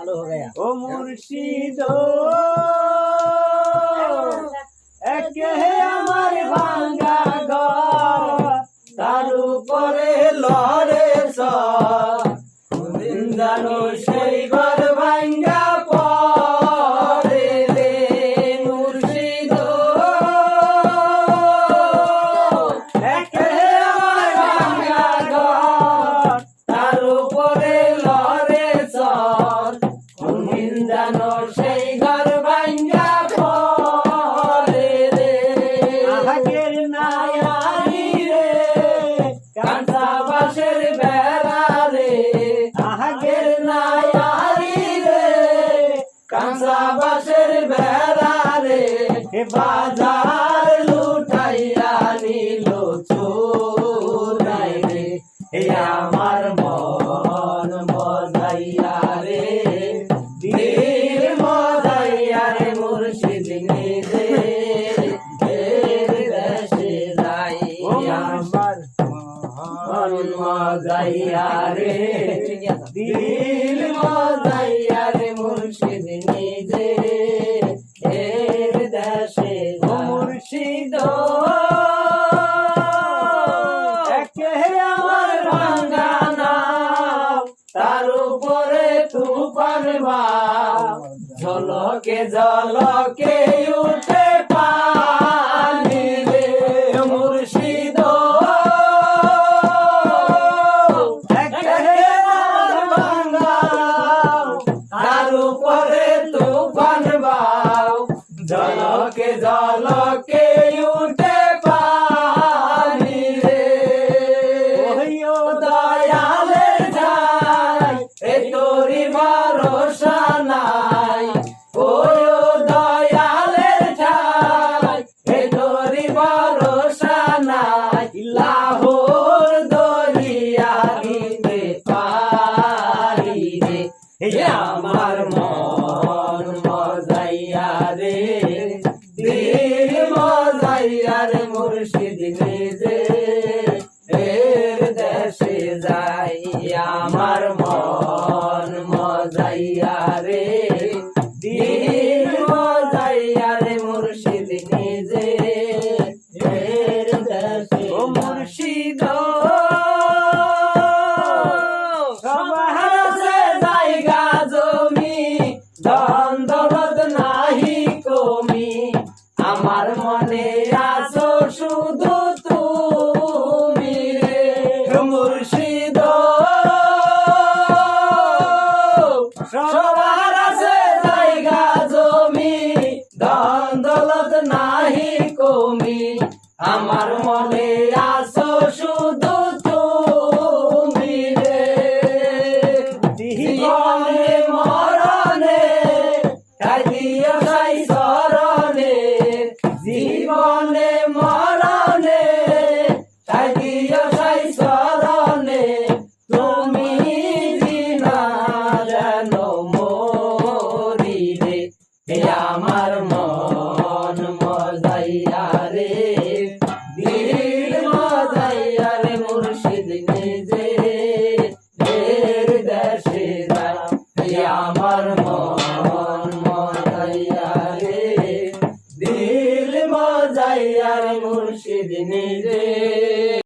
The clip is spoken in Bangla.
ও মুর্শিদ একে আমার ভাঙ্গা ঘর তার উপরে লড়ে কোনদিন জানো সেই ঘর ভাঙ্গা পরে রে মুর্শিদ একে আমার ভাঙ্গা ঘর তার উপরে লড়ে কোনদিন জানো সেই ঘর ভাঙ্গা পরে রে আগের নায়ারি রে কাঁচা বাঁশের বেড়া রে আগের নায়ারি রে কাঁচা বাঁশের বেড়া রে বাজার লুটাইয়া নিল চোরাই রে হে আমার মন মজাইয়া রে দিল মজাইয়া রে মুর্শিদ নিজে দেশে যাই আমার মন মজাইয়া রে দিল মজাইয়া রে মুর্শিদ নিজে দেশে মুর্শিদ একে আমার ভাঙ্গা নাও তার উপরে তুফান ভাব ঝলকে ঝলকে উঠে পানি রে মুর্শিদ একে আমার ভাঙ্গা নাও তার উপরে তুফান ভাব ঝলকে ঝলকে উঠে পানি রে ওহিও দয়ালের যাই এ তোরি ভরসা নাই ওয়ো দয়ালের যাই এ তোরি ভরসা নাই লাহোর দরিয়া দিতে পারি রে আমার মন মজাইয়া রে দিল মজাইয়া রে মুর্শিদ নিজে দেশে যাই আমার মন মজাইয়া রে দিল মজাইয়া রে মুর্শিদ নিজে দেশে ও মুর্শিদ সবার আছে জায়গা জমি ধন দৌলত নাহি কমি আমার মনে আছো শুধু তুমি রে মুর্শিদ সবার আছে জায়গা জমি ধন দৌলত নাহি কমি আমার মনে আছো শুধু তুমি রে জীবনে মরণে কাঁদিয়া সাই চরণে জীবনে মরণে কাঁদিয়া সাই চরণে তুমি দিনা যেন মরি রে হে আমার মন মজাইয়া রে দিল মজাইয়া রে মুর্শিদ